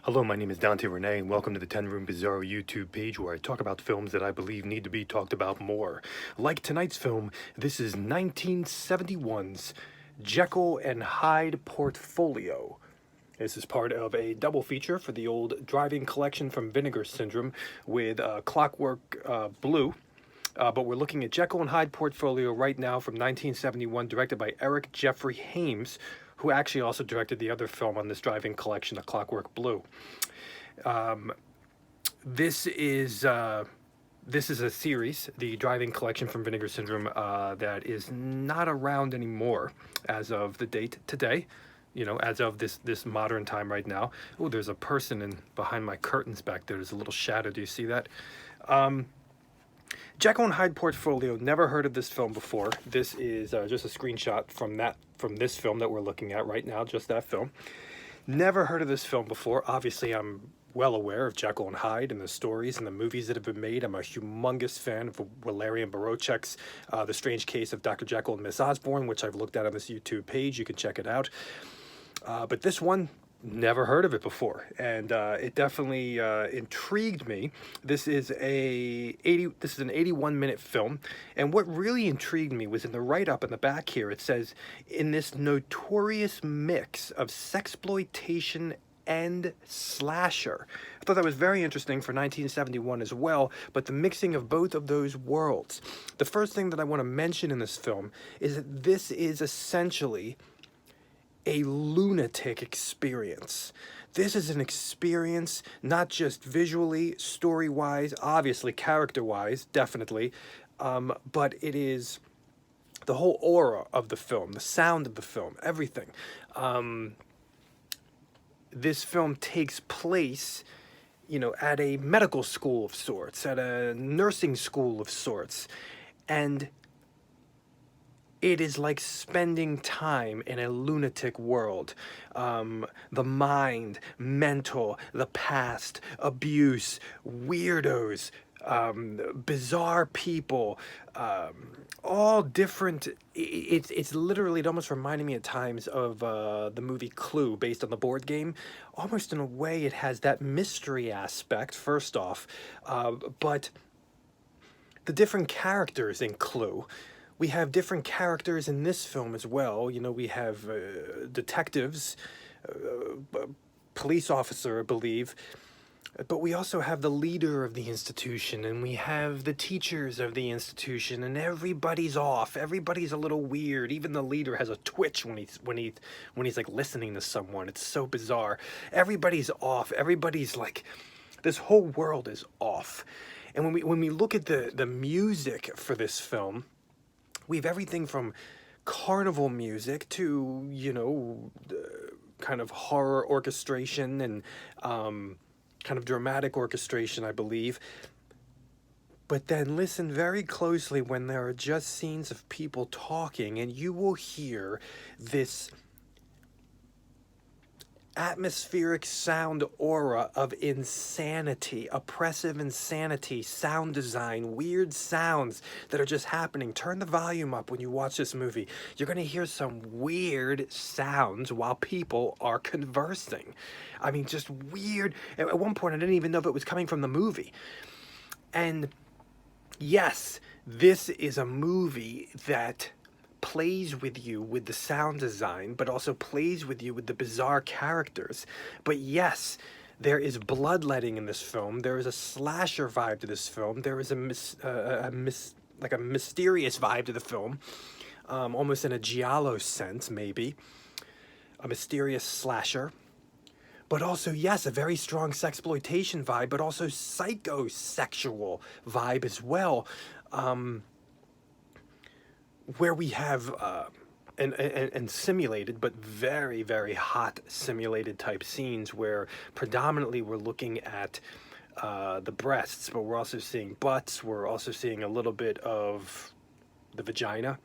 Hello, my name is Dante Renee, and welcome to the 10 Room Bizarro YouTube page where I talk about films that I believe need to be talked about more. Like tonight's film, this is 1971's Jekyll and Hyde Portfolio. This is part of a double feature for the old driving collection from Vinegar Syndrome with Clockwork Blue. But we're looking at Jekyll and Hyde Portfolio right now from 1971, directed by Eric Jeffrey Hames, who actually also directed the other film on this driving collection, A Clockwork Blue. This is a series, the driving collection from Vinegar Syndrome, that is not around anymore as of the date today. You know, as of this modern time right now. Oh, there's a person behind my curtains back there. There's a little shadow. Do you see that? Jekyll and Hyde Portfolio. Never heard of this film before. This is just a screenshot from this film that we're looking at right now. Just that film. Never heard of this film before. Obviously, I'm well aware of Jekyll and Hyde and the stories and the movies that have been made. I'm a humongous fan of Valerian Borowczyk's The Strange Case of Dr. Jekyll and Miss Osborne, which I've looked at on this YouTube page. You can check it out. But this one, never heard of it before, and it definitely intrigued me. This is an 81-minute film, and what really intrigued me was in the write-up in the back here. It says, in this notorious mix of sexploitation and slasher. I thought that was very interesting for 1971 as well, but the mixing of both of those worlds. The first thing that I want to mention in this film is that this is essentially a lunatic experience. This is an experience not just visually, story-wise, obviously character-wise, definitely, but it is the whole aura of the film, the sound of the film, everything. This film takes place, you know, at a medical school of sorts, at a nursing school of sorts, and it is like spending time in a lunatic world. The mind, mental, the past, abuse, weirdos, bizarre people, all different. It's literally, it almost reminded me at times of the movie Clue, based on the board game. Almost in a way, it has that mystery aspect, first off, but the different characters in Clue. We have different characters in this film as well. You know, we have detectives, police officer, I believe, but we also have the leader of the institution, and we have the teachers of the institution, and everybody's off. Everybody's a little weird. Even the leader has a twitch when he's like listening to someone. It's so bizarre. Everybody's off. Everybody's like, this whole world is off. And when we look at the music for this film, we have everything from carnival music to, you know, kind of horror orchestration and kind of dramatic orchestration, I believe. But then listen very closely when there are just scenes of people talking, and you will hear this atmospheric sound aura of insanity, oppressive insanity, sound design, weird sounds that are just happening. Turn the volume up when you watch this movie. You're going to hear some weird sounds while people are conversing. I mean, just weird. At one point, I didn't even know if it was coming from the movie. And yes, this is a movie that plays with you with the sound design, but also plays with you with the bizarre characters. But yes, there is bloodletting in this film. There is a slasher vibe to this film. There is a mysterious vibe to the film, almost in a giallo sense, maybe a mysterious slasher. But also, yes, a very strong sexploitation vibe, but also psychosexual vibe as well. Where we have and simulated, but very, very hot simulated type scenes where predominantly we're looking at the breasts, but we're also seeing butts. We're also seeing a little bit of the vagina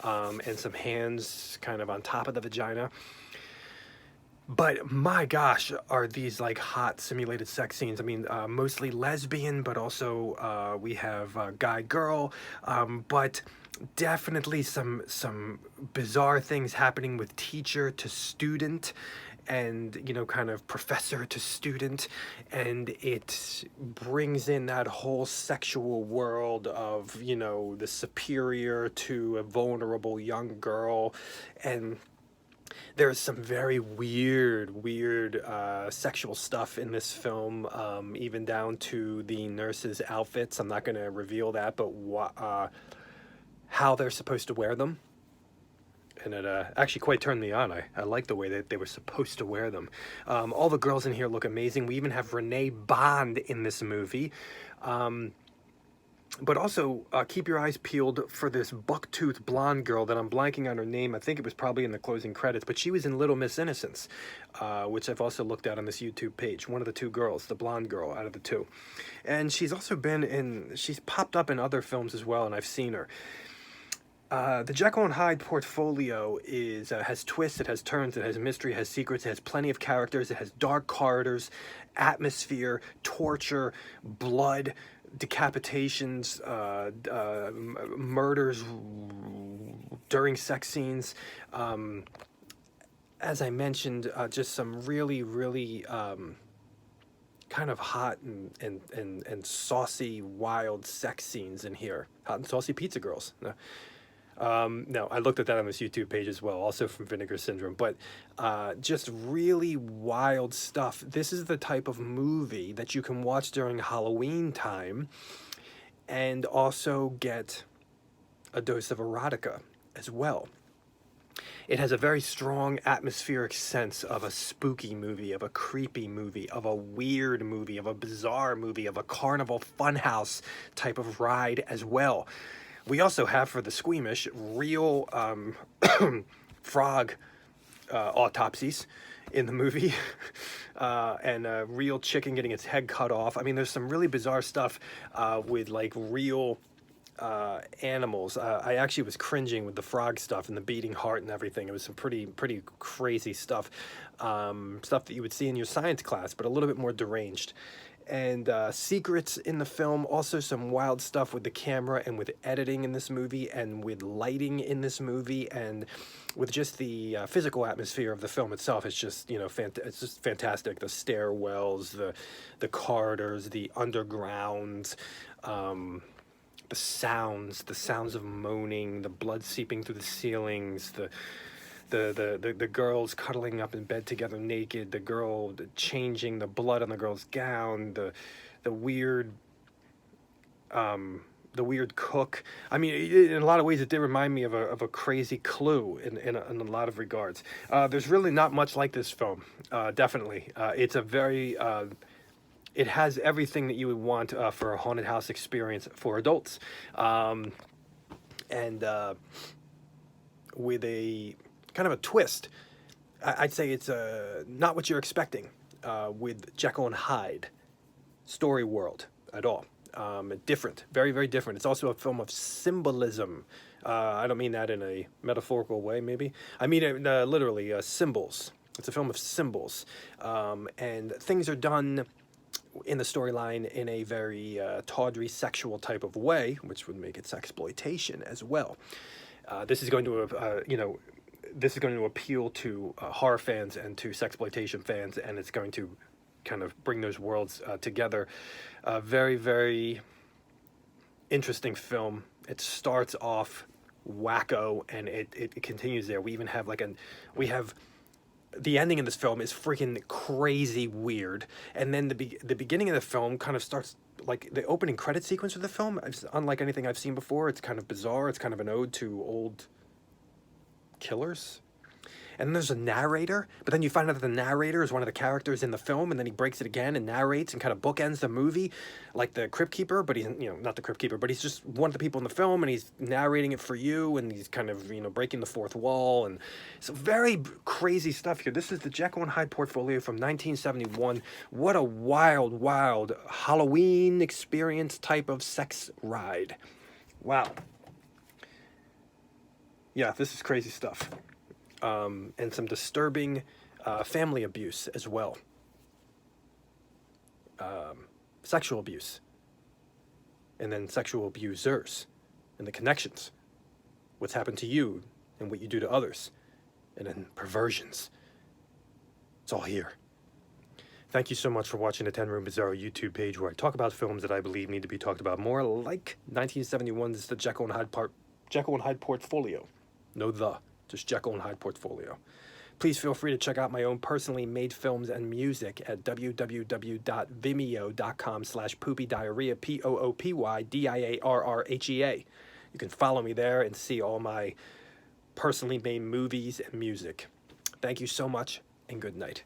and some hands kind of on top of the vagina. But my gosh, are these like hot simulated sex scenes? I mean, mostly lesbian, but also we have guy-girl, but definitely some bizarre things happening with teacher to student, and, you know, kind of professor to student, and it brings in that whole sexual world of, you know, the superior to a vulnerable young girl. And there's some very weird sexual stuff in this film, even down to the nurses' outfits. I'm not going to reveal that, but how they're supposed to wear them. And it actually quite turned me on. I like the way that they were supposed to wear them. All the girls in here look amazing. We even have Renee Bond in this movie. But also, keep your eyes peeled for this buck-toothed blonde girl that I'm blanking on her name. I think it was probably in the closing credits, but she was in Little Miss Innocence, which I've also looked at on this YouTube page. One of the two girls, the blonde girl out of the two. And she's also she's popped up in other films as well, and I've seen her. The Jekyll and Hyde portfolio has twists, it has turns, it has mystery, it has secrets, it has plenty of characters, it has dark corridors, atmosphere, torture, blood, decapitations, murders during sex scenes. As I mentioned, just some really kind of hot and saucy, wild sex scenes in here. Hot and saucy pizza girls. No, I looked at that on this YouTube page as well, also from Vinegar Syndrome, but just really wild stuff. This is the type of movie that you can watch during Halloween time and also get a dose of erotica as well. It has a very strong atmospheric sense of a spooky movie, of a creepy movie, of a weird movie, of a bizarre movie, of a carnival funhouse type of ride as well. We also have, for the squeamish, real frog autopsies in the movie, and a real chicken getting its head cut off. I mean, there's some really bizarre stuff with, like, real animals. I actually was cringing with the frog stuff and the beating heart and everything. It was some pretty crazy stuff, stuff that you would see in your science class, but a little bit more deranged. And secrets in the film, also some wild stuff with the camera and with editing in this movie and with lighting in this movie and with just the physical atmosphere of the film itself. It's just, you know, it's just fantastic. The stairwells, the corridors, the underground, the sounds of moaning, the blood seeping through the ceilings, the girls cuddling up in bed together naked, the girl changing the blood on the girl's gown, the weird cook. I mean, in a lot of ways, it did remind me of a crazy Clue in a lot of regards. There's really not much like this film, definitely. It's a very... it has everything that you would want for a haunted house experience for adults. And with a... kind of a twist. I'd say it's not what you're expecting with Jekyll and Hyde story world at all. Different, very different. It's also a film of symbolism. I don't mean that in a metaphorical way, maybe. I mean literally symbols. It's a film of symbols, and things are done in the storyline in a very tawdry, sexual type of way, which would make it sexploitation as well. This is going to, this is going to appeal to horror fans and to sexploitation fans, and it's going to kind of bring those worlds together. Very interesting film. It starts off wacko, and it continues there. We even have the ending of this film is freaking crazy weird, and then the beginning of the film kind of starts like the opening credit sequence of the film. It's unlike anything I've seen before. It's kind of bizarre. It's kind of an ode to old killers. And then there's a narrator, but then you find out that the narrator is one of the characters in the film, and then he breaks it again and narrates and kind of bookends the movie like the Crypt Keeper, but he's, not the Crypt Keeper, but he's just one of the people in the film, and he's narrating it for you, and he's kind of, breaking the fourth wall, and so very crazy stuff here. This is the Jekyll and Hyde portfolio from 1971. What a wild Halloween experience type of sex ride. Wow. Yeah, this is crazy stuff. And some disturbing family abuse as well. Sexual abuse. And then sexual abusers. And the connections. What's happened to you and what you do to others. And then perversions. It's all here. Thank you so much for watching the 10 Room Bizarro YouTube page, where I talk about films that I believe need to be talked about more, like 1971's The Jekyll and Hyde Portfolio. No, just Jekyll and Hyde Portfolio. Please feel free to check out my own personally made films and music at www.vimeo.com/poopydiarrhea, POOPYDIARRHEA. You can follow me there and see all my personally made movies and music. Thank you so much, and good night.